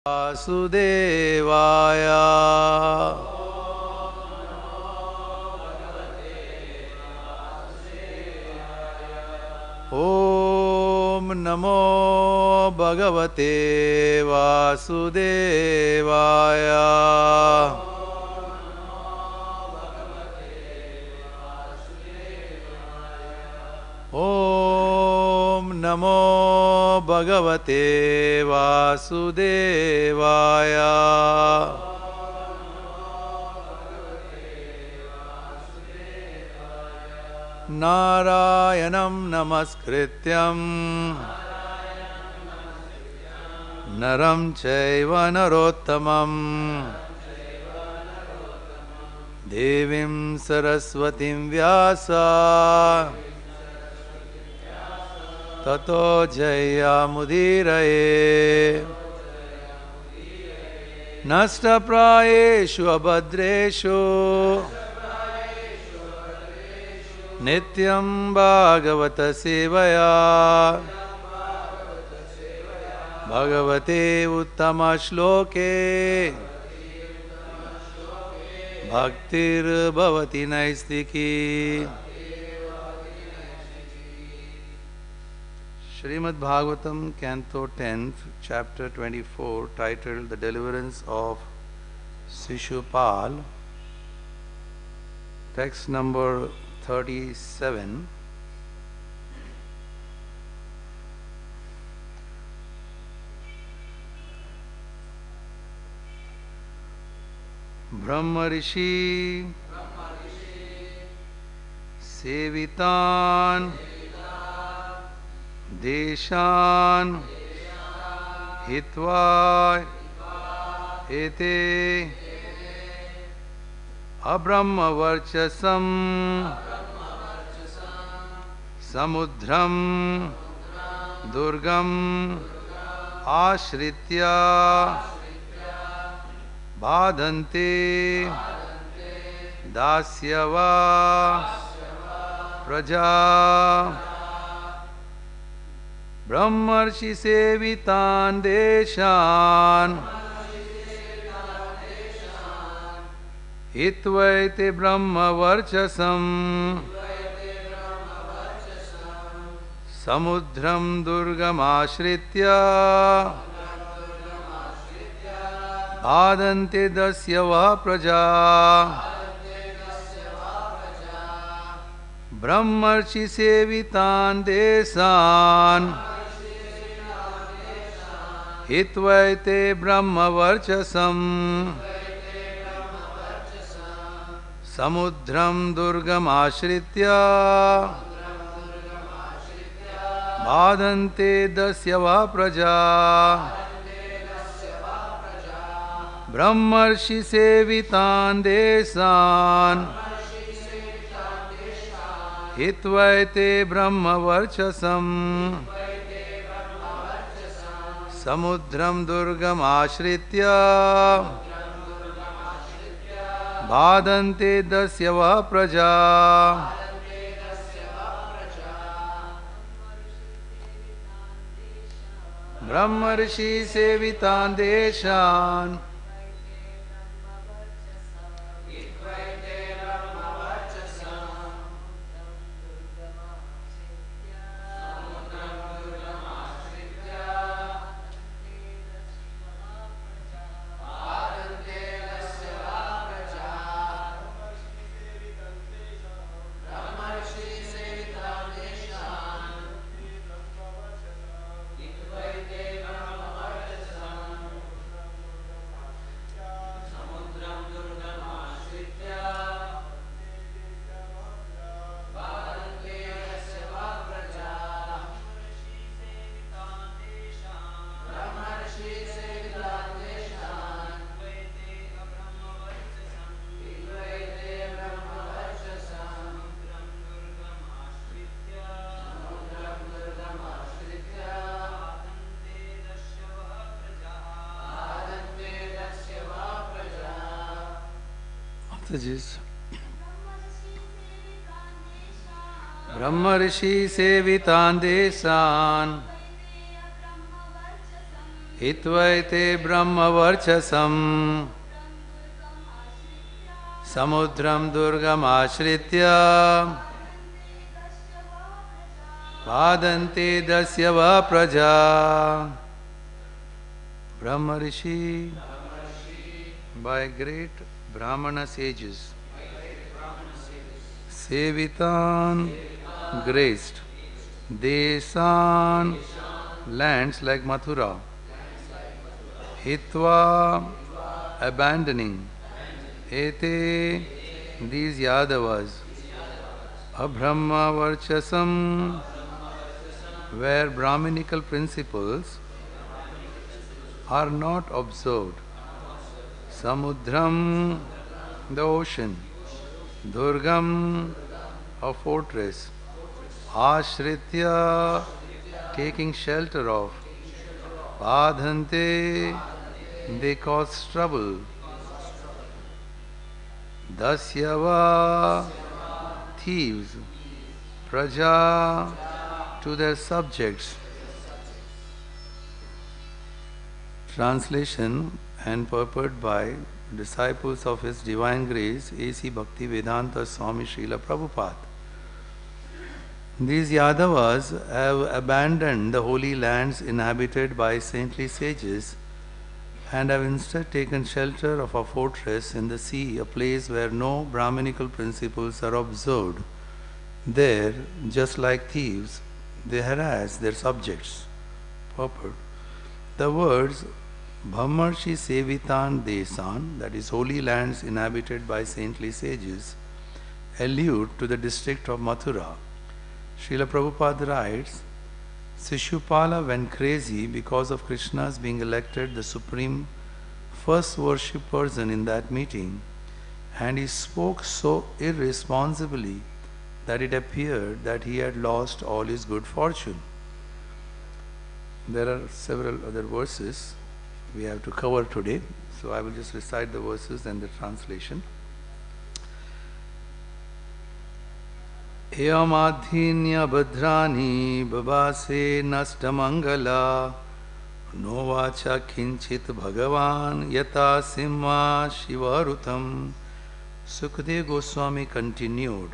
वासुदेवाया ओम नमो भगवते वासुदेवाया ओम नमो भगवते वासुदेवाया नारायणं नमस्कृत्यं नरं चैव नरोत्तमं देवीं सरस्वतीं व्यासा ततो जयमुदीरये नष्टप्रायेषु अभद्रेषु नित्यं भागवत सेवया भगवते उत्तम श्लोके भक्तिर्भवति नैष्टिकी। Srimad Bhagavatam, Canto 10, Chapter 24, titled The Deliverance of Śiśupāla, text number 37. brahmarṣi-sevitān deśān hitvaite abrahma-varcasam samudram durgam āśritya bādhante dasyavaḥ prajāḥ brahmarṣi-sevitān deśān hitvaite brahma-varcasam samudram durgam āśritya bādhante dasyavaḥ prajāḥ brahmarṣi-sevitān deśān hitvaite brahma-varcasam samudram durgam āśritya bādhante dasyavaḥ prajāḥ brahmarṣi-sevitān deśān hitvaite brahma-varcasam samudram durgam āśritya bādhante dasyavaḥ prajāḥ brahmarṣi-sevitān deśān brahmarṣi-sevitān deśān hitvaite brahma-varcasam, samudram durgam āśritya, bādhante dasyavaḥ prajāḥ. Brahma-ṛṣi by great brahmana sages, sevitān graced, deśān lands like Mathurā, hitvā abandoning, ete these Yādavas, abrahma-varcasam where brahminical principles are not observed, samudram the ocean, durgam a fortress, āśritya taking shelter of, bādhante they cause trouble, dasyavaḥ thieves, prajāḥ to their subjects. Translation and purport by disciples of His Divine Grace A.C. Bhaktivedanta Swami Śrīla Prabhupāda. These Yādavas have abandoned the holy lands inhabited by saintly sages and have instead taken shelter of a fortress in the sea, a place where no brahminical principles are observed. There, just like thieves, they harass their subjects. Purport. The words brahmarṣi-sevitān deśān, that is holy lands inhabited by saintly sages, allude to the district of Mathurā. Śrīla Prabhupāda writes, Śiśupāla went crazy because of Krishna's being elected the supreme first worship person in that meeting, and he spoke so irresponsibly that it appeared that he had lost all his good fortune. There are several other verses we have to cover today, so I will just recite the verses and the translation. Eyamadhinya bhadrani babase nastamangala novacha kinchit bhagavan yata simha shivarutam. Sukadeva Goswami continued,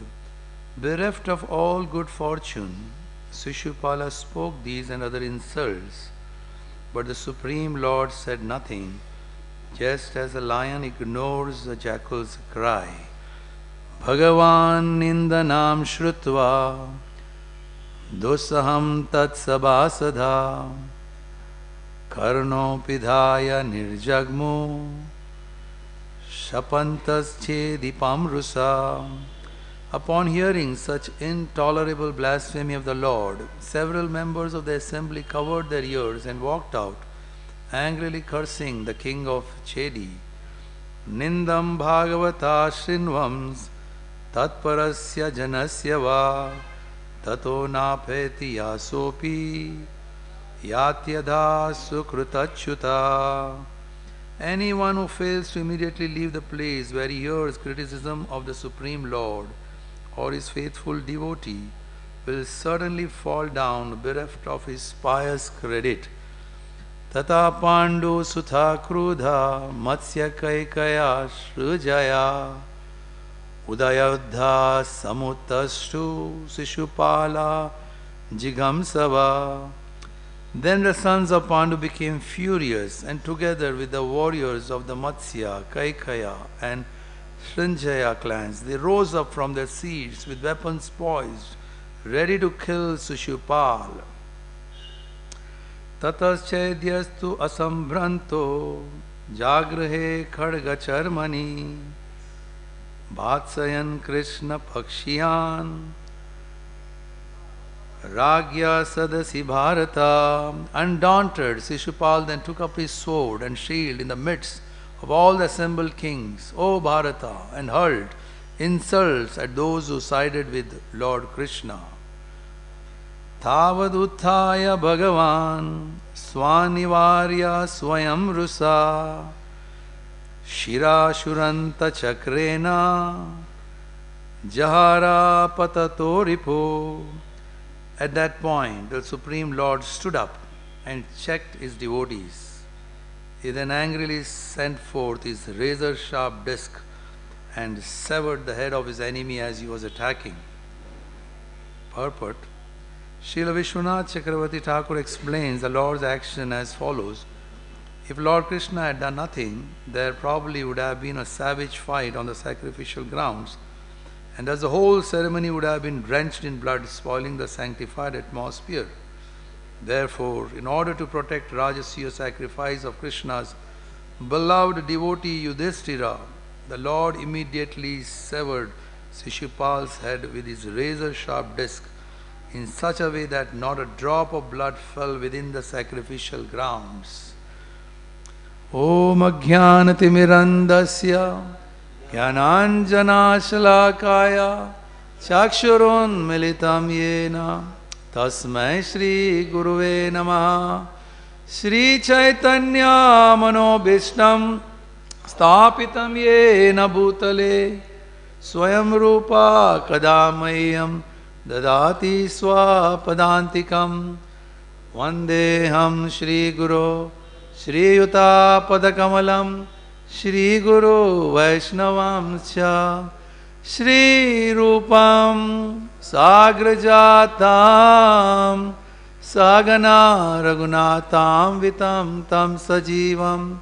bereft of all good fortune, Śiśupāla spoke these and other insults, but the Supreme Lord said nothing, just as a lion ignores a jackal's cry. Bhagavan nindanam shrutva dosaham tat sabhasadha karno pidhaya nirjagmu shapantas chedipamrusa. Upon hearing such intolerable blasphemy of the Lord, several members of the assembly covered their ears and walked out, angrily cursing the king of Chedi. Nindam bhagavata shrinvams tatparasya janasya va tato napeti yasopi yatyadha sukritachyuta. Anyone who fails to immediately leave the place where he hears criticism of the Supreme Lord or his faithful devotee will certainly fall down bereft of his pious credit. Tata pandu sutha krudha matsya kaikaya shrujaya udayodha samutastu Śiśupāla jigamsava. Then the sons of Pandu became furious, and together with the warriors of the Matsya, Kaikaya and Srinjaya clans, they rose up from their seats with weapons poised, ready to kill Śiśupāla. Tataschaidyastu asambhranto jagrahe khadgacharmani bhatsayan Krishna pakshiyan Ragya Sadasi Bharata. Undaunted, Śiśupāla then took up his sword and shield in the midst of all the assembled kings, O Bharata, and hurled insults at those who sided with Lord Krishna. Tavad uthaya Bhagavan Swanivarya Swayam Rusa Shirashuranta Chakrena Jahara Patato Ripo. At that point, the Supreme Lord stood up and checked his devotees. He then angrily sent forth his razor-sharp disc and severed the head of his enemy as he was attacking. Purport. Srila Vishwanath Chakravarti Thakur explains the Lord's action as follows. If Lord Krishna had done nothing, there probably would have been a savage fight on the sacrificial grounds, and thus the whole ceremony would have been drenched in blood, spoiling the sanctified atmosphere. Therefore, in order to protect Rajasuya sacrifice of Krishna's beloved devotee Yudhishthira, the Lord immediately severed Śiśupāla's head with his razor-sharp disc in such a way that not a drop of blood fell within the sacrificial grounds. Om Ajnanatirmirandasya Jnananjanashalakaya Chakshurunmilitam Yena Tasmai Shri Guruve Namaha. Shri Chaitanya Manobhishtam Sthapitam Yena Bhutale Swayam Rupa Kadamayam Dadati Swapadantikam. Vandeham Shri Guru Shri Yuta Padakamalam Shri Guru Vaishnavam Cha Shri Rupam Sagrajatam Sagana Raghunatam Vitam Tam Sajivam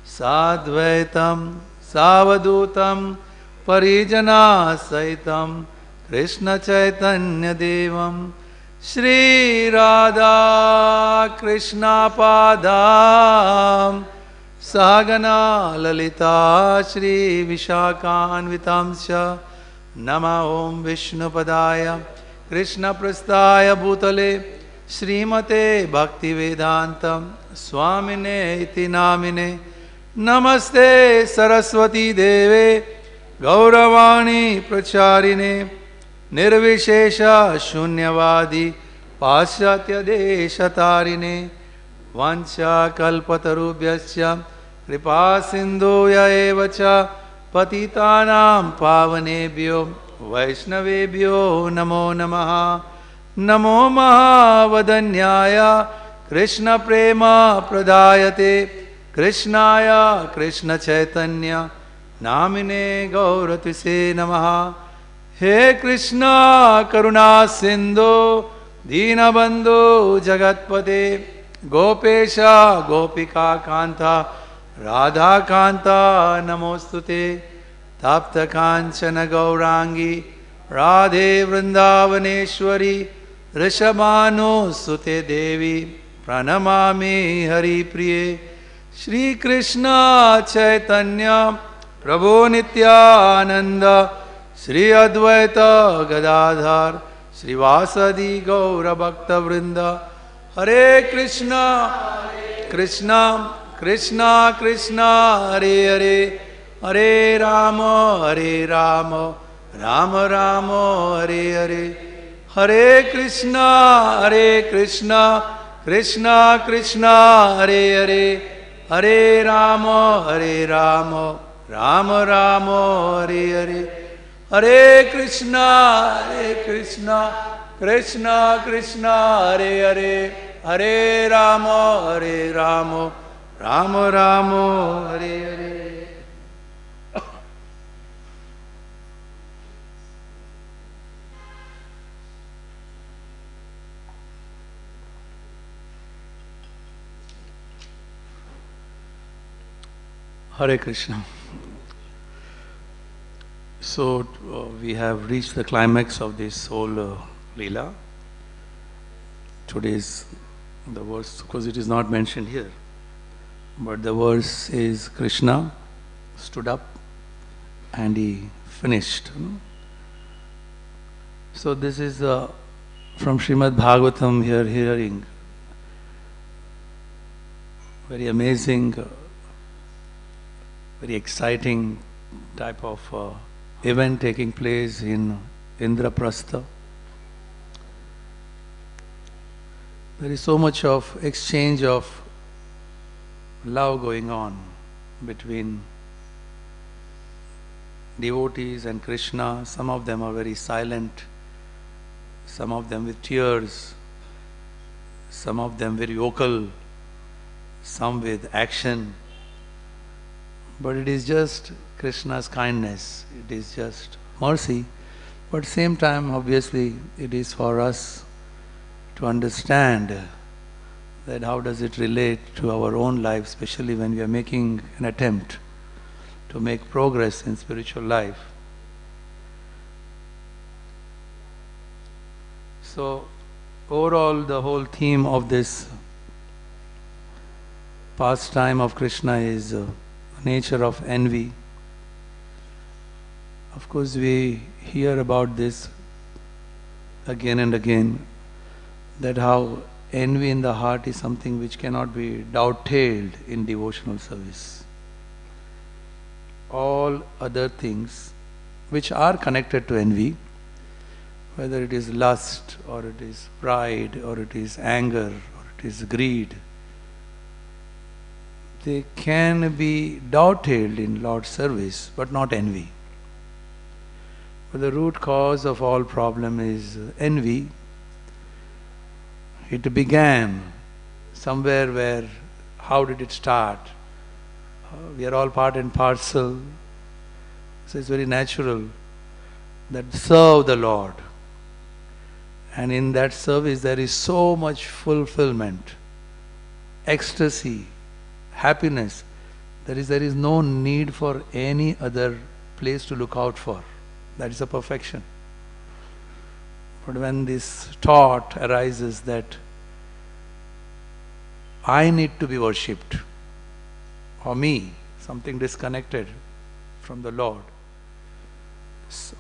Sadvaitam Savadutam Parijana Saitam Krishna Chaitanya Devam Shri Radha Krishna Padam Sagana Lalita Shri Vishakhanvitamsya Nama Om Vishnu Padaya Krishna Prasthaya Bhutale Srimate Bhakti Vedantam Swamine Iti Namine Namaste Saraswati Deve Gauravani Pracharine Nirvishesha Shunyavadi Paschatya Deshatarine Vancha Kalpatarubhyascha Kripa Sindhuya Evacha Patitanam Pavanebhyo Vaishnavebhyo Namo Namaha. Namo Mahavadanyaya Krishna Prema Pradayate Krishnaya Krishna Chaitanya Namine Gauratise Namaha. He Krishna Karuna Sindhu Deenabandhu Jagatpate Gopesha Gopika Kanta Radha Kanta Namostute Tapta Kanchana Gaurangi Radhe Vrindavaneshwari Rishabhanu Sute Devi Pranamami Hari Priye. Shri Krishna Chaitanya Prabhu Nityananda Shri Advaita Gadadhar Shri Vasadi Gaura Bhakta Vrinda. Hare Krishna Krishna Krishna Krishna Hare Hare Hare Rama Rama Rama Hare Hare. Hare Krishna Krishna Krishna Hare Hare Hare Rama Rama Rama Hare Hare. Hare Krishna Krishna Krishna Hare Hare Hare Rama Rama Rama Hare Hare. Hare Krishna. So we have reached the climax of this whole Leela. Today's the verse, because it is not mentioned here, but the verse is Krishna stood up and he finished. So this is from Srimad Bhagavatam here, hearing very amazing, very exciting type of event taking place in Indraprastha. There is so much of exchange of love going on between devotees and Krishna. Some of them are very silent, some of them with tears, some of them very vocal, some with action. But it is just Krishna's kindness, it is just mercy. But at the same time, obviously, it is for us to understand that how does it relate to our own life, especially when we are making an attempt to make progress in spiritual life. So, overall, the whole theme of this pastime of Krishna is the nature of envy. Of course, we hear about this again and again, that how envy in the heart is something which cannot be dovetailed in devotional service. All other things which are connected to envy, whether it is lust, or it is pride, or it is anger, or it is greed, they can be dovetailed in Lord's service, but not envy. But the root cause of all problem is envy. It began somewhere where, how did it start? We are all part and parcel. So it's very natural that serve the Lord. And in that service there is so much fulfillment, ecstasy, happiness. There is no need for any other place to look out for. That is a perfection. But when this thought arises that I need to be worshipped, or me, something disconnected from the Lord,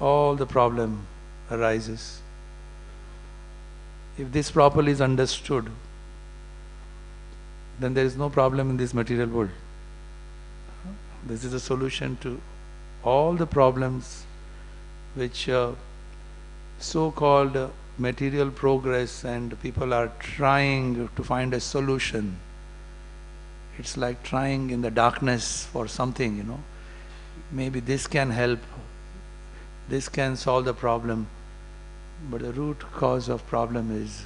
all the problem arises. If this properly is understood, then there is no problem in this material world. This is a solution to all the problems which so-called material progress and people are trying to find a solution. It's like trying in the darkness for something, Maybe this can help, this can solve the problem. But the root cause of problem is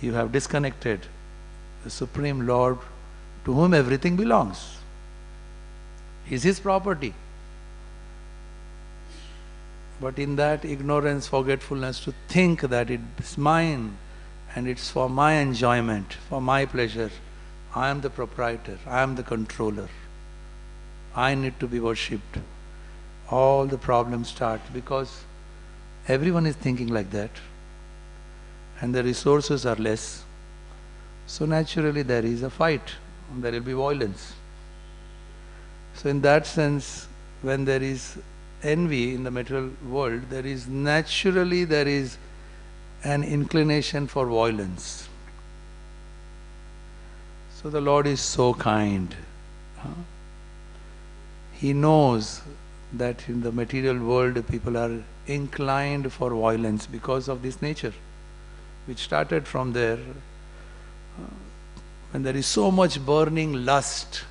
you have disconnected the Supreme Lord to whom everything belongs. Is His property. But in that ignorance, forgetfulness, to think that it's mine and it's for my enjoyment, for my pleasure. I am the proprietor, I am the controller. I need to be worshipped. All the problems start because everyone is thinking like that and the resources are less. So naturally there is a fight, there will be violence. So in that sense, when there is envy in the material world, there is an inclination for violence. So the Lord is so kind. He knows that in the material world people are inclined for violence because of this nature, which started from there. When there is so much burning lust,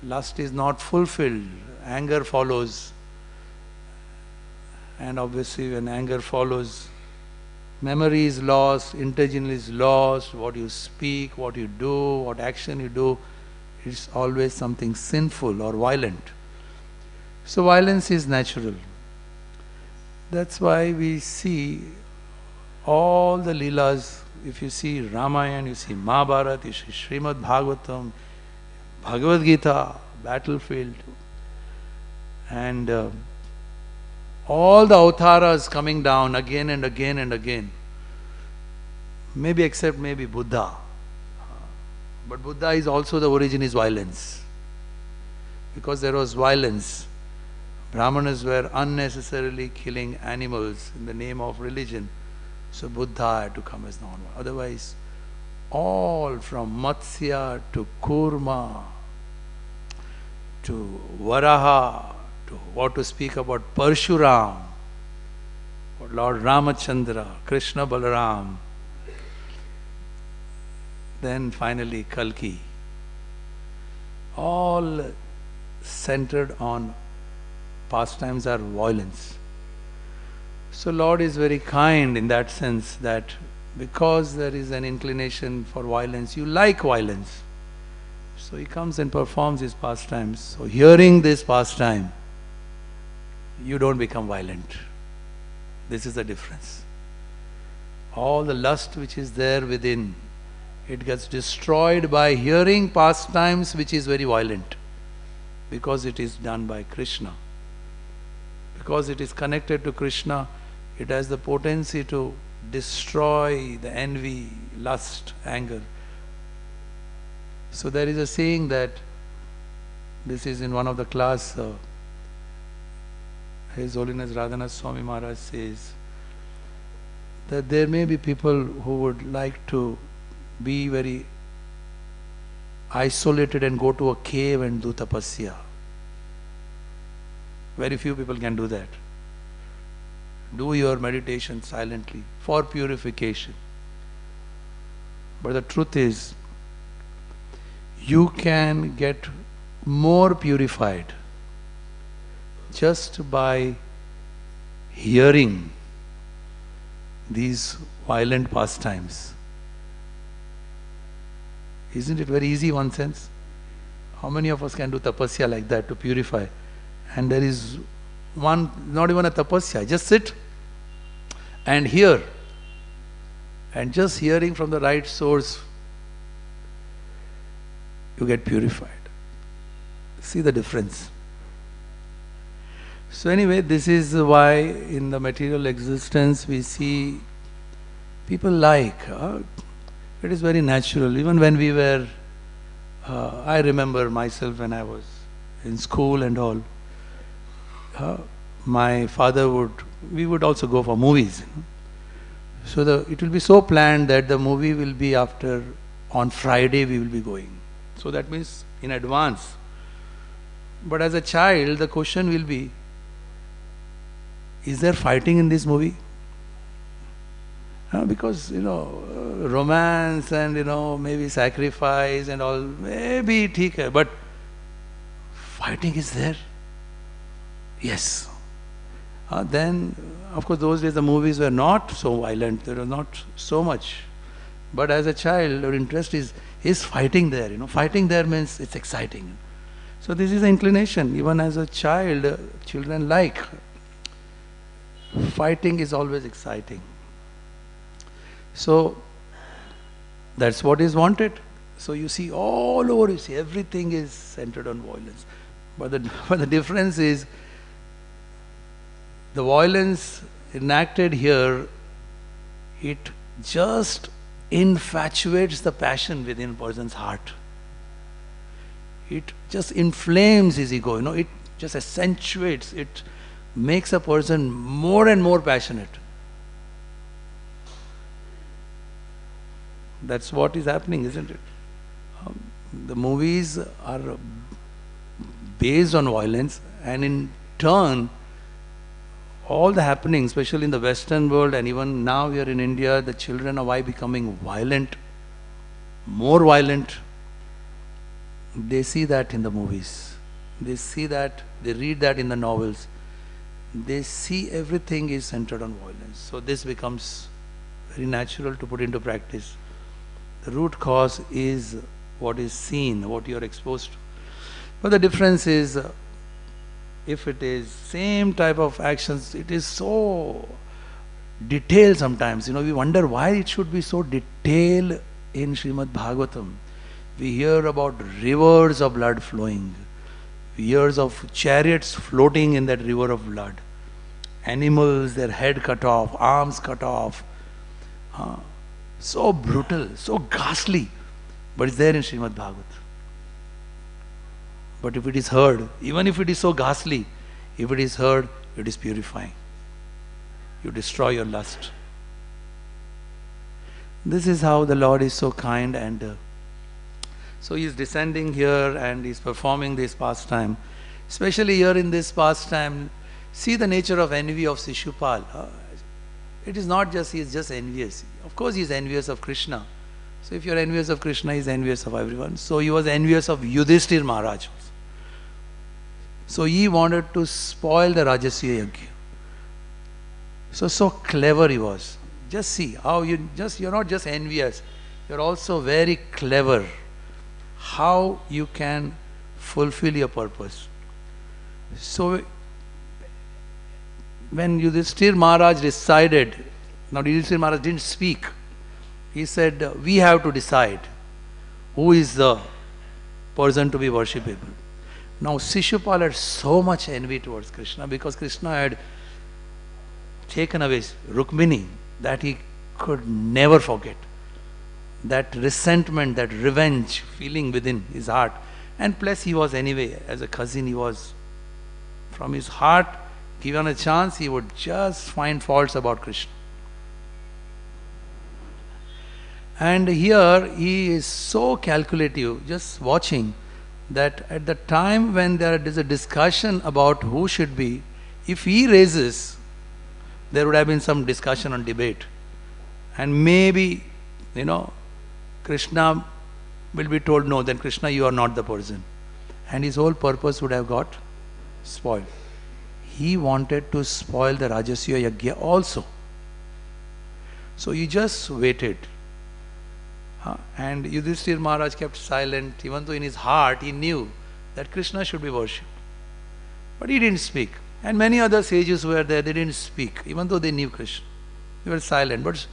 lust is not fulfilled, anger follows. And obviously when anger follows, memory is lost, intelligence is lost, what you speak, what you do, what action you do, it's always something sinful or violent. So violence is natural. That's why we see all the Leelas. If you see Ramayana, you see Mahabharata, you see Srimad Bhagavatam, Bhagavad Gita, battlefield, and all the avatars coming down again and again and again. Maybe except maybe Buddha. But Buddha is also, the origin is violence. Because there was violence, Brahmanas were unnecessarily killing animals in the name of religion. So Buddha had to come as normal. Otherwise, all from Matsya to Kurma to Varaha to what to speak about Parshuram, or Lord Ramachandra, Krishna Balaram, then finally Kalki, all centered on pastimes are violence. So Lord is very kind in that sense that because there is an inclination for violence, you like violence. So he comes and performs his pastimes. So hearing this pastime, you don't become violent. This is the difference. All the lust which is there within, it gets destroyed by hearing pastimes which is very violent, because it is done by Krishna. Because it is connected to Krishna, it has the potency to destroy the envy, lust, anger. So there is a saying that, this is in one of the class, His Holiness Radhanath Swami Maharaj says that there may be people who would like to be very isolated and go to a cave and do tapasya. Very few people can do that. Do your meditation silently for purification. But the truth is, you can get more purified just by hearing these violent pastimes. Isn't it very easy, one sense? How many of us can do tapasya like that to purify? And there is one, not even a tapasya, just sit and hear. And just hearing from the right source, you get purified. See the difference. So anyway, this is why in the material existence we see people like, it is very natural. Even when we were, I remember myself when I was in school and all, my father we would also go for movies. So it will be so planned that the movie will be on Friday we will be going. So that means in advance. But as a child, the question will be, is there fighting in this movie? Because, romance and, maybe sacrifice and all, maybe theek hai, but fighting is there. Yes. Then, of course, those days the movies were not so violent, there was not so much. But as a child, your interest is fighting there. Fighting there means it's exciting. So this is the inclination. Even as a child, children like. Fighting is always exciting. So that's what is wanted. So you see all over, you see everything is centered on violence. But the difference is, the violence enacted here, it just infatuates the passion within a person's heart. It just inflames his ego, it just accentuates, it makes a person more and more passionate. That's what is happening, isn't it? The movies are based on violence, and in turn, all the happenings, especially in the Western world, and even now here in India, the children are why becoming violent, more violent. They see that in the movies. They see that, they read that in the novels. They see everything is centered on violence. So this becomes very natural to put into practice. The root cause is what is seen, what you are exposed to. But the difference is, if it is same type of actions, it is so detailed sometimes. We wonder why it should be so detailed in Srimad Bhagavatam. We hear about rivers of blood flowing, years of chariots floating in that river of blood, animals, their head cut off, arms cut off. So brutal, so ghastly, but it's there in Srimad Bhagavatam. But if it is heard, even if it is so ghastly, if it is heard, it is purifying. You destroy your lust. This is how the Lord is so kind, and so He is descending here and He is performing this pastime. Especially here in this pastime, see the nature of envy of Śiśupāla. It is not just He is just envious. Of course He is envious of Krishna. So if you are envious of Krishna, He is envious of everyone. So He was envious of Yudhishthir Maharaj. So he wanted to spoil the Rajasya Yajna. So clever he was. Just see how you're not just envious, you're also very clever how you can fulfill your purpose. So when Yudhishthira Maharaj decided, now Yudhishthira Maharaj didn't speak. He said, we have to decide who is the person to be worshipable. Now Śiśupāla had so much envy towards Krishna because Krishna had taken away Rukmini that he could never forget. That resentment, that revenge feeling within his heart. And plus he was anyway, as a cousin, he was from his heart, given a chance, he would just find faults about Krishna. And here he is so calculative, just watching, that at the time when there is a discussion about who should be, if he raises, there would have been some discussion on debate. And maybe, Krishna will be told, no, then Krishna, you are not the person. And his whole purpose would have got spoiled. He wanted to spoil the Rajasya Yajna also. So he just waited. And Yudhishthira Maharaj kept silent, even though in his heart he knew that Krishna should be worshipped. But he didn't speak. And many other sages were there, they didn't speak, even though they knew Krishna. They were silent. But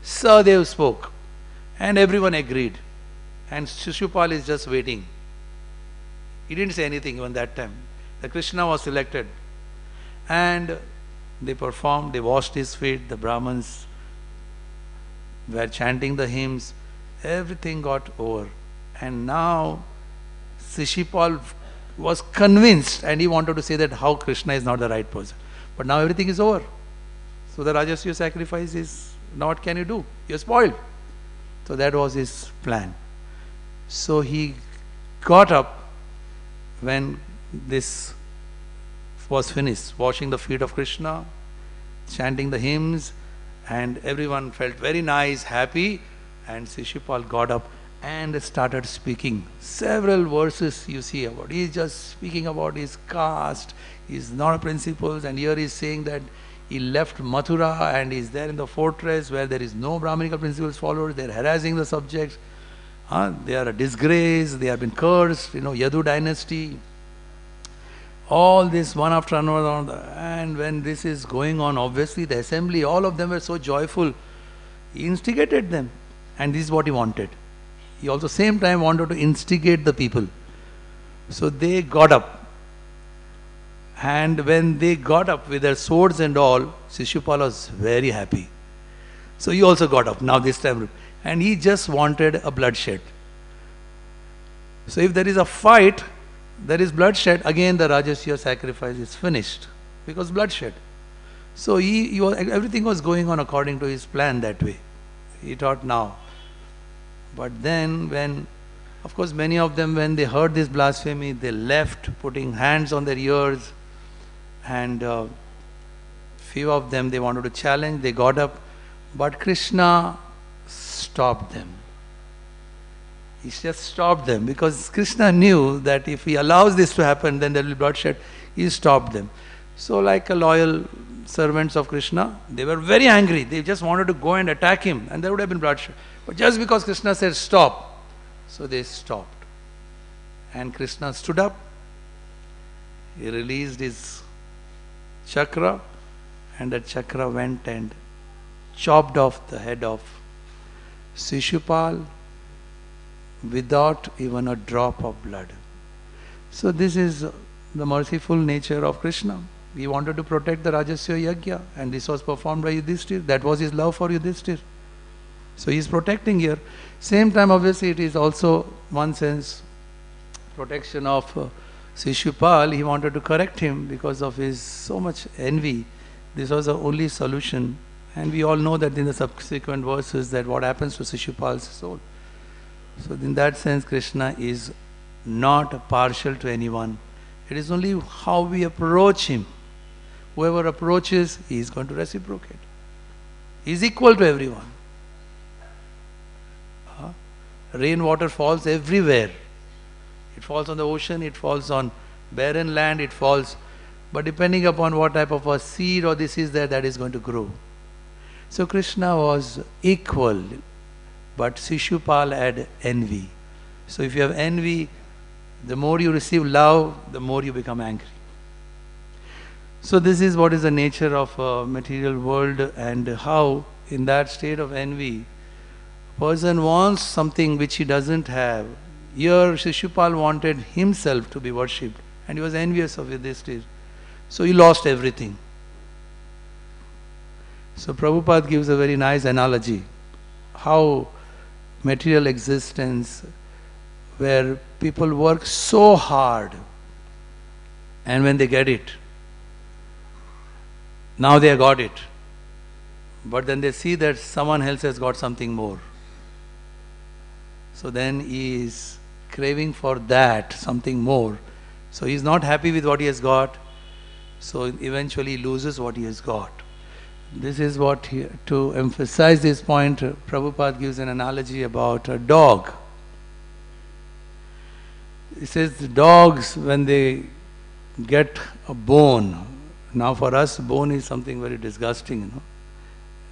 Sadev spoke. And everyone agreed. And Śiśupāla is just waiting. He didn't say anything even that time. The Krishna was selected. And they performed, they washed his feet, the Brahmins were chanting the hymns. Everything got over. And now Śiśupāla was convinced and he wanted to say that how Krishna is not the right person. But now everything is over. So the Rajasya sacrifice is, now what can you do? You're spoiled. So that was his plan. So he got up when this was finished, washing the feet of Krishna, chanting the hymns, and everyone felt very nice, happy. And Śiśupāla got up and started speaking. Several verses you see about. He is just speaking about his caste, his non-principles, and here he is saying that he left Mathurā and is there in the fortress where there is no brahminical principles followed. They are harassing the subjects. They are a disgrace. They have been cursed. Yadu dynasty. All this one after another. And when this is going on, obviously the assembly, all of them were so joyful. He instigated them. And this is what he wanted. He also same time wanted to instigate the people. So they got up. And when they got up with their swords and all, Śiśupāla was very happy. So he also got up now this time. And he just wanted a bloodshed. So if there is a fight, there is bloodshed, again the Rajasya sacrifice is finished. Because bloodshed. So everything was going on according to his plan that way. He thought now. But then when, of course many of them when they heard this blasphemy, they left putting hands on their ears. And few of them they wanted to challenge, they got up. But Krishna stopped them. He just stopped them because Krishna knew that if he allows this to happen, then there will be bloodshed. He stopped them. So like a loyal servants of Krishna, they were very angry. They just wanted to go and attack him and there would have been bloodshed. But just because Krishna said stop, so they stopped. And Krishna stood up. He released his chakra and that chakra went and chopped off the head of Śiśupāla without even a drop of blood. So this is the merciful nature of Krishna. He wanted to protect the Rajasya Yajna and this was performed by Yudhishthira. That was his love for Yudhishthira. So he is protecting here. Same time obviously it is also one sense protection of Śiśupāla. He wanted to correct him because of his so much envy. This was the only solution. And we all know that in the subsequent verses that what happens to Śiśupāla's soul. So in that sense Krishna is not partial to anyone. It is only how we approach him. Whoever approaches, he is going to reciprocate. He is equal to everyone. Rainwater falls everywhere. It falls on the ocean, it falls on barren land, it falls. But depending upon what type of a seed or this is there, that is going to grow. So Krishna was equal, but Śiśupāla had envy. So if you have envy, the more you receive love, the more you become angry. So this is what is the nature of a material world, and how in that state of envy, a person wants something which he doesn't have. Here Śiśupāla wanted himself to be worshipped, and he was envious of this stage. So he lost everything. So Prabhupada gives a very nice analogy, how material existence, where people work so hard, and when they get it, now they have got it, but then they see that someone else has got something more. So then he is craving for that, something more. So he is not happy with what he has got, so eventually he loses what he has got. This is what, to emphasize this point, Prabhupada gives an analogy about a dog. He says the dogs, when they get a bone, now for us bone is something very disgusting, you know.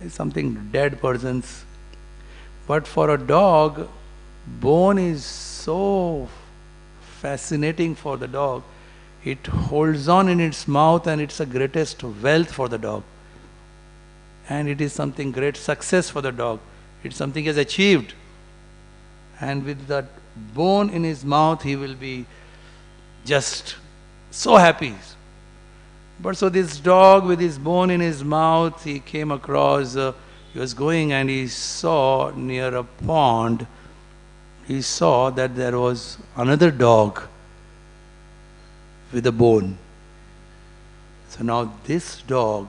It's something dead person's. But for a dog, bone is so fascinating for the dog. It holds on in its mouth, and it's the greatest wealth for the dog. And it is something great success for the dog. It's something he has achieved. And with that bone in his mouth, he will be just so happy. But so this dog with his bone in his mouth, he came across, he was going and he saw near a pond, he saw that there was another dog with a bone. So now this dog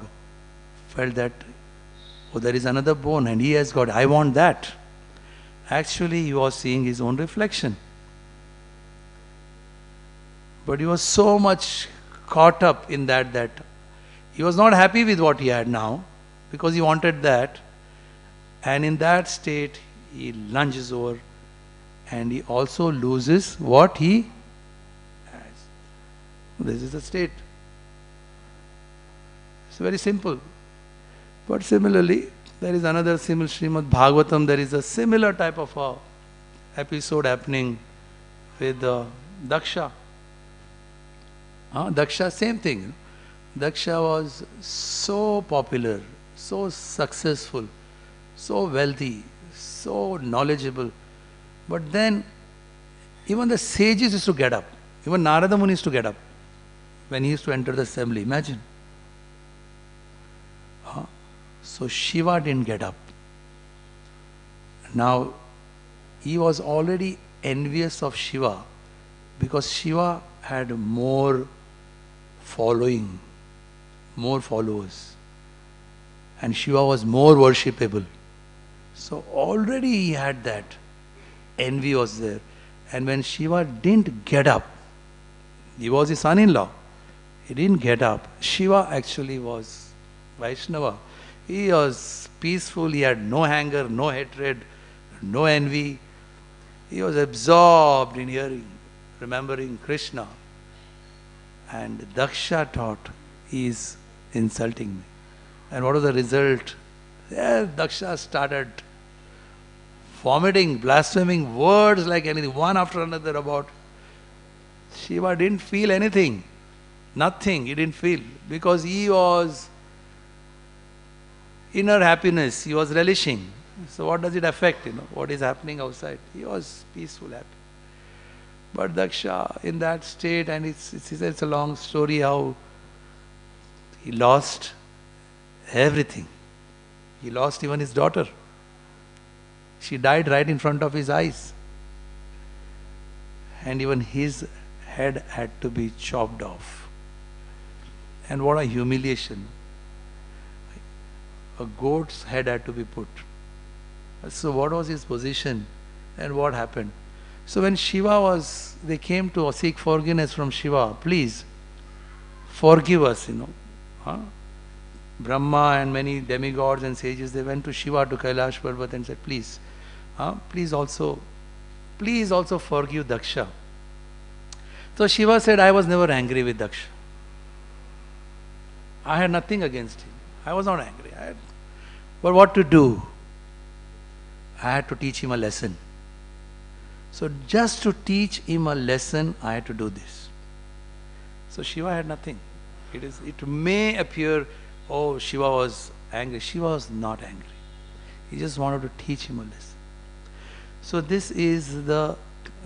felt that, oh, there is another bone and he has got, I want that. Actually, he was seeing his own reflection. But he was so much caught up in that he was not happy with what he had now, because he wanted that. And in that state, he lunges over and he also loses what he has. This is the state. It's very simple. But similarly, there is another similar Srimad Bhagavatam, there is a similar type of a episode happening with Daksha. Daksha, same thing. Daksha was so popular, so successful, so wealthy, so knowledgeable. But then, even the sages used to get up. Even Narada Muni used to get up when he used to enter the assembly. Imagine. So Shiva didn't get up. Now, he was already envious of Shiva, because Shiva had more following, more followers, and Shiva was more worshipable. So already he had that. Envy was there. And when Shiva didn't get up, he was his son-in-law, he didn't get up. Shiva actually was Vaishnava. He was peaceful, he had no anger, no hatred, no envy. He was absorbed in hearing, remembering Krishna. And Daksha thought, he is insulting me. And what was the result? Daksha started vomiting, blaspheming words like anything, one after another about. Shiva didn't feel anything. Nothing, he didn't feel. Because he was inner happiness, he was relishing. So what does it affect, what is happening outside? He was peaceful, happy. But Daksha, in that state, and it's a long story how he lost everything. He lost even his daughter. She died right in front of his eyes. And even his head had to be chopped off. And what a humiliation. A goat's head had to be put. So what was his position and what happened? So when Shiva they came to seek forgiveness from Shiva, please forgive us, Brahma and many demigods and sages, they went to Shiva, to Kailash Parvat, and said, please also forgive Daksha. So Shiva said, I was never angry with Daksha. I had nothing against him. I was not angry. But what to do? I had to teach him a lesson. So just to teach him a lesson, I had to do this. So Shiva had nothing. It may appear, oh, Shiva was angry. Shiva was not angry. He just wanted to teach him a lesson. So this is the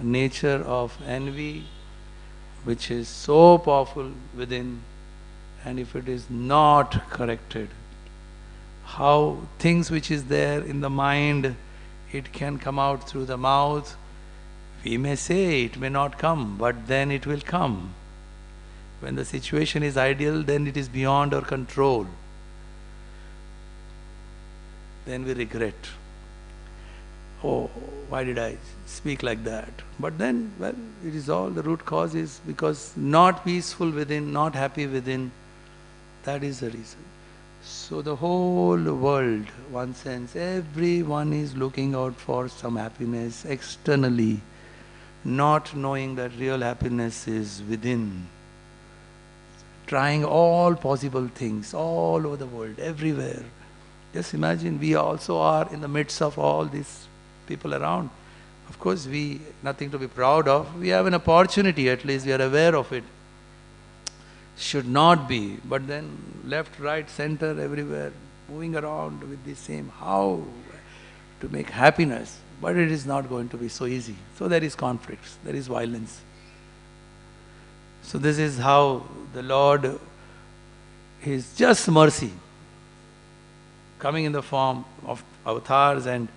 nature of envy, which is so powerful within, and if it is not corrected, how things which is there in the mind, it can come out through the mouth. We may say it may not come, but then it will come. When the situation is ideal, then it is beyond our control. Then we regret. Oh, why did I speak like that? But then, well, it is all, the root cause is because not peaceful within, not happy within. That is the reason. So the whole world, one sense, everyone is looking out for some happiness externally, not knowing that real happiness is within. Trying all possible things all over the world, everywhere. Just imagine, we also are in the midst of all these people around. Of course, nothing to be proud of. We have an opportunity, at least we are aware of it. Should not be, but then left, right, center, everywhere, moving around with the same, how to make happiness. But it is not going to be so easy. So there is conflicts, there is violence. So this is how the Lord, His just mercy, coming in the form of avatars and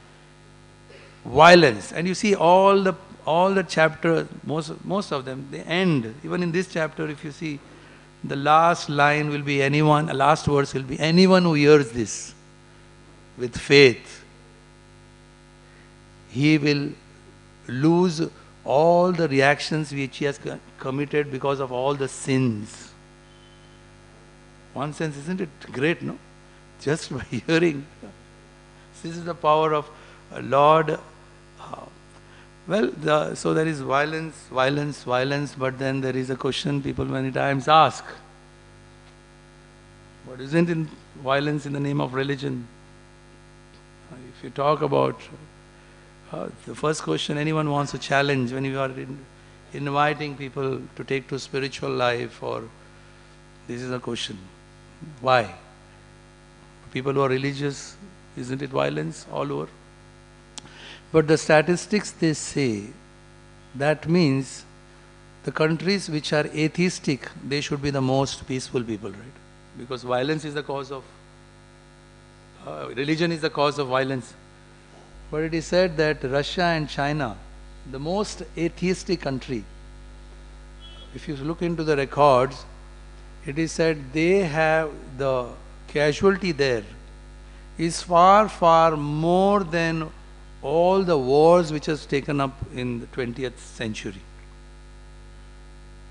violence. And you see all the chapters, most of them, they end. Even in this chapter, if you see, the last line will be last verse will be, anyone who hears this with faith, he will lose all the reactions which he has committed because of all the sins. One sense, isn't it great, no? Just by hearing. This is the power of Lord. So there is violence, but then there is a question people many times ask. But isn't it violence in the name of religion? If you talk about the first question anyone wants to challenge when you are inviting people to take to spiritual life, or this is a question. Why? People who are religious, isn't it violence all over? But the statistics, they say, that means the countries which are atheistic, they should be the most peaceful people, right? Because violence is the cause of, religion is the cause of violence. But it is said that Russia and China, the most atheistic country, if you look into the records, it is said they have the casualty there is far, far more than all the wars which has taken up in the 20th century.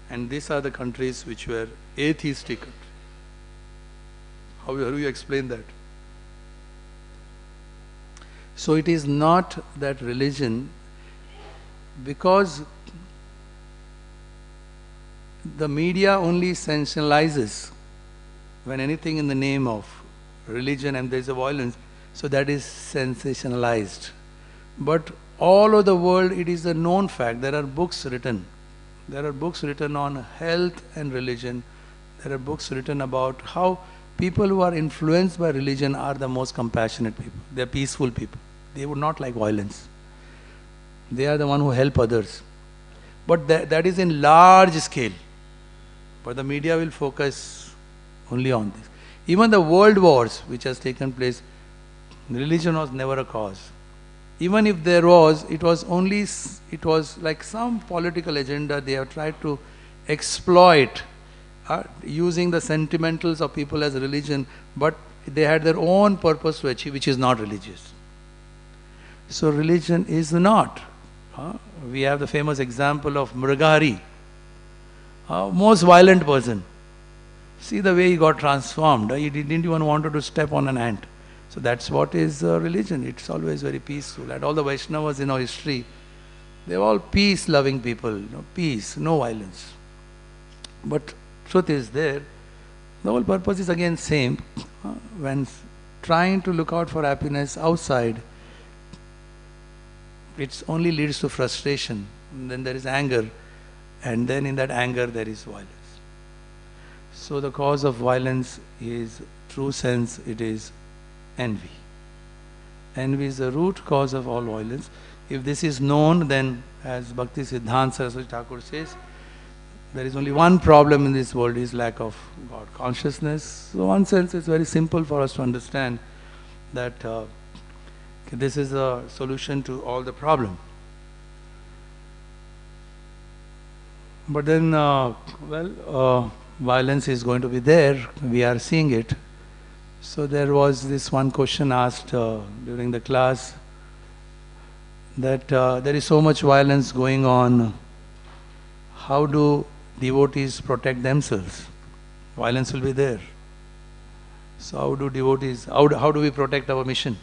And these are the countries which were atheistic countries. How do you explain that? So it is not that religion, because the media only sensationalizes when anything in the name of religion and there is a violence, so that is sensationalized. But all over the world it is a known fact. There are books written. There are books written on health and religion. There are books written about how people who are influenced by religion are the most compassionate people. They are peaceful people. They would not like violence. They are the one who help others. But that is in large scale. But the media will focus only on this. Even the world wars which has taken place, religion was never a cause. Even if there was, it was like some political agenda they have tried to exploit, using the sentimentals of people as religion, but they had their own purpose to achieve, which is not religious. So religion is not. We have the famous example of Mrigari, most violent person. See the way he got transformed. He didn't even want to step on an ant. So that's what is religion. It's always very peaceful. And all the Vaishnavas in our history, they're all peace-loving people. Peace, no violence. But truth is there. The whole purpose is again same. When trying to look out for happiness outside, it only leads to frustration. And then there is anger, and then in that anger there is violence. So the cause of violence is, true sense, it is envy. Envy is the root cause of all violence. If this is known, then as Bhakti Siddhanta Saraswati Thakur says, there is only one problem in this world, is lack of God consciousness. So one sense it's very simple for us to understand that this is a solution to all the problem. But then, violence is going to be there, we are seeing it. So there was this one question asked during the class, that there is so much violence going on, how do devotees protect themselves? Violence will be there. So how do devotees, how do we protect our mission?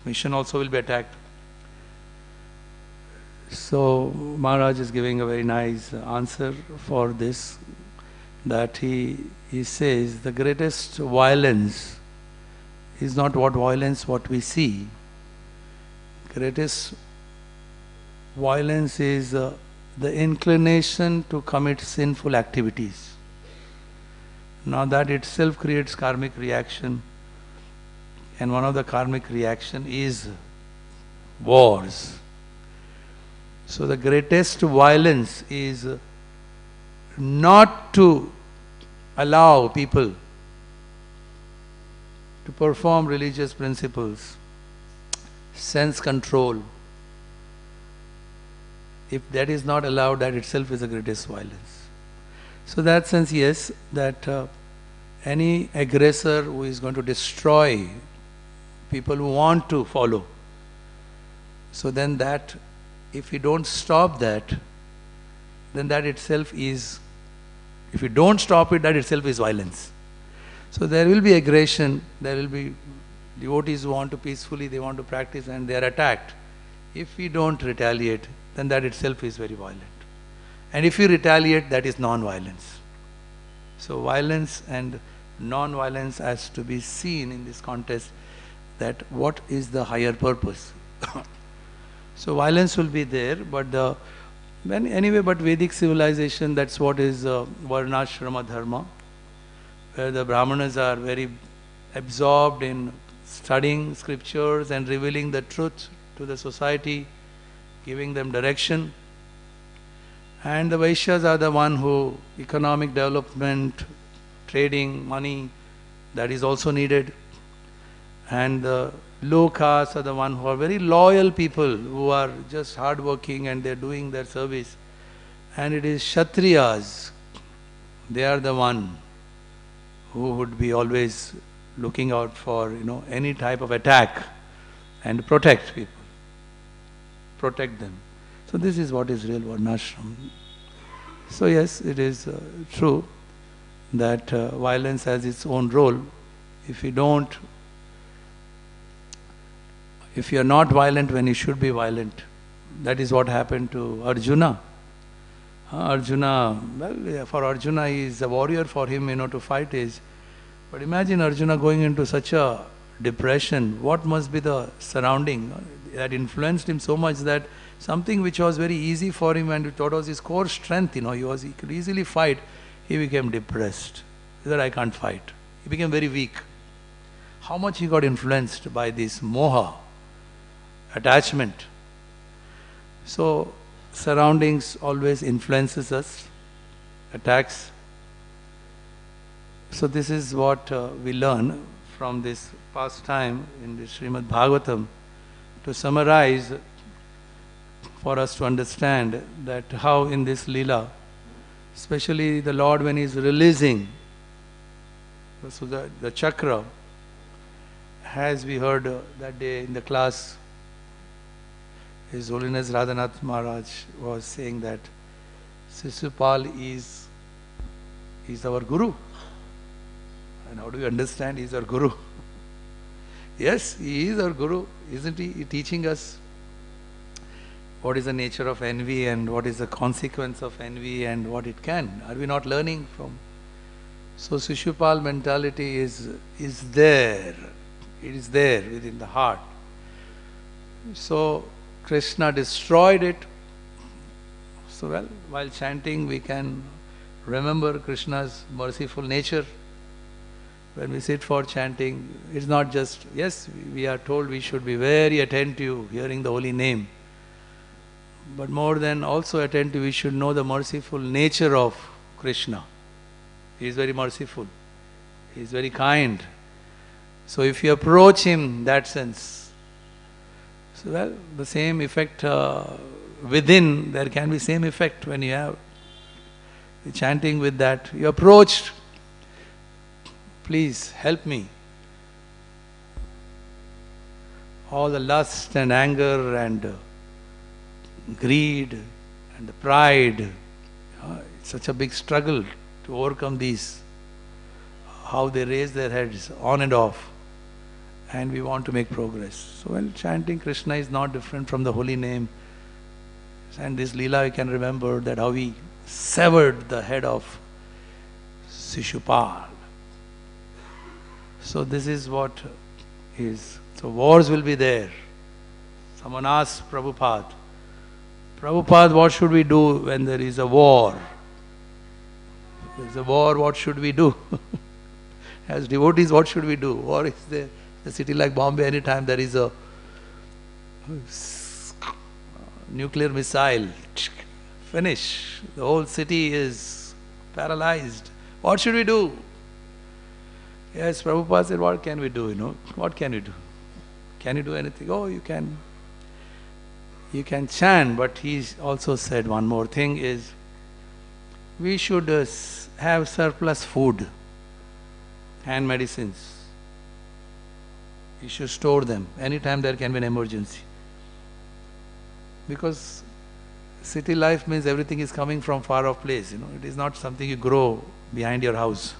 Mission also will be attacked. So Maharaj is giving a very nice answer for this, that he says the greatest violence is not what we see. Greatest violence is the inclination to commit sinful activities. Now that itself creates karmic reaction, and one of the karmic reaction is wars. So the greatest violence is not to allow people to perform religious principles, sense control. If that is not allowed, that itself is the greatest violence. So that sense, yes, that any aggressor who is going to destroy people who want to follow, so then that, if we don't stop that, then that itself is, if we don't stop it, that itself is violence. So there will be aggression, there will be devotees who want to peacefully, they want to practice, and they are attacked. If we don't retaliate, then that itself is very violent. And if you retaliate, that is non-violence. So violence and non-violence has to be seen in this context, that what is the higher purpose. So violence will be there, but anyway, but Vedic civilization, that's what is varnashrama dharma, where the brahmanas are very absorbed in studying scriptures and revealing the truth to the society, giving them direction. And the Vaishyas are the one who, economic development, trading, money, that is also needed. And the low castes are the one who are very loyal people, who are just hardworking and they are doing their service. And it is Kshatriyas, they are the one who would be always looking out for, any type of attack and protect people, protect them. So this is what is real varnashram. So yes, it is true that violence has its own role. If you are not violent when you should be violent, that is what happened to Arjuna. For Arjuna, he is a warrior. For him, to fight is. But imagine Arjuna going into such a depression. What must be the surrounding that influenced him so much that something which was very easy for him and thought was his core strength, he could easily fight, he became depressed. That I can't fight. He became very weak. How much he got influenced by this moha, attachment. So surroundings always influences us, attacks. So this is what we learn from this past time in the Srimad Bhagavatam, to summarize for us to understand that how in this Leela, especially the Lord when he is releasing, so the chakra, as we heard that day in the class, His Holiness Radhanath Maharaj was saying that Śiśupāla is our Guru. And how do we understand he is our Guru? Yes, he is our Guru, isn't he? He teaching us what is the nature of envy and what is the consequence of envy and what it can. Are we not learning from So Śiśupāla mentality is there. It is there within the heart. So Krishna destroyed it. So well, while chanting we can remember Krishna's merciful nature. When we sit for chanting, it's not just, yes, we are told we should be very attentive hearing the holy name. But more than also attentive, we should know the merciful nature of Krishna. He is very merciful. He is very kind. So if you approach him in that sense, so well, the same effect within, there can be same effect when you have chanting with that. You approached, please help me. All the lust and anger and greed and the pride, it's such a big struggle to overcome these. How they raise their heads on and off, and we want to make progress. So when chanting Krishna is not different from the holy name. And this Leela you can remember that how we severed the head of Śiśupāla. So this is what is. So wars will be there. Someone asked Prabhupada, what should we do when there is a war? There is a war, what should we do? As devotees, what should we do? War is there. A city like Bombay, anytime there is a nuclear missile, finish. The whole city is paralyzed. What should we do? Yes, Prabhupada said, what can we do, What can we do? Can you do anything? Oh, you can chant, but he also said one more thing is, we should have surplus food and medicines. You should store them. Anytime there can be an emergency. Because city life means everything is coming from far off place. It is not something you grow behind your house.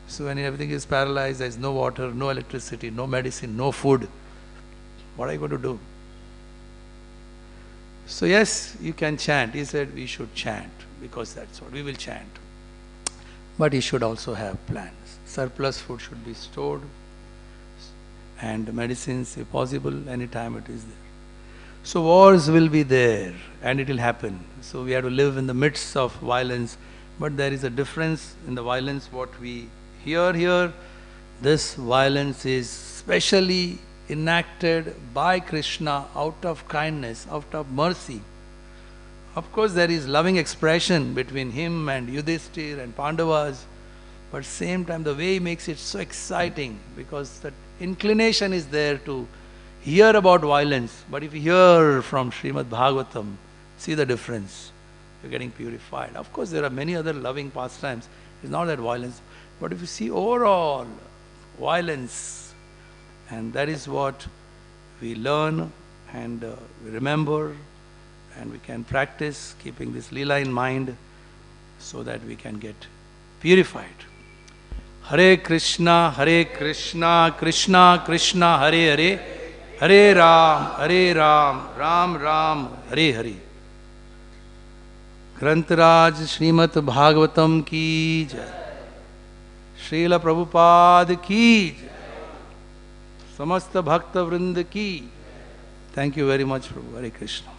So when everything is paralyzed, there is no water, no electricity, no medicine, no food. What are you going to do? So yes, you can chant. He said we should chant because that's what we will chant. But he should also have plans. Surplus food should be stored and medicines, if possible, anytime it is there. So wars will be there and it will happen. So we have to live in the midst of violence. But there is a difference in the violence what we hear here. This violence is specially enacted by Krishna out of kindness, out of mercy. Of course there is loving expression between him and Yudhishthir and Pandavas, but same time the way he makes it so exciting because that inclination is there to hear about violence. But if you hear from Srimad Bhagavatam, see the difference. You're getting purified. Of course there are many other loving pastimes. It's not that violence. But if you see overall violence, and that is what we learn and we remember and we can practice keeping this Leela in mind so that we can get purified. Hare Krishna, Krishna Krishna, Hare Hare, Hare Ram, Ram Ram, Hare Hare. Grantaraj Srimad Bhagavatam ki jai. Śrīla Prabhupāda ki jai. Samasta Bhakta Vrinda ki. Thank you very much, Prabhu. Hare Krishna.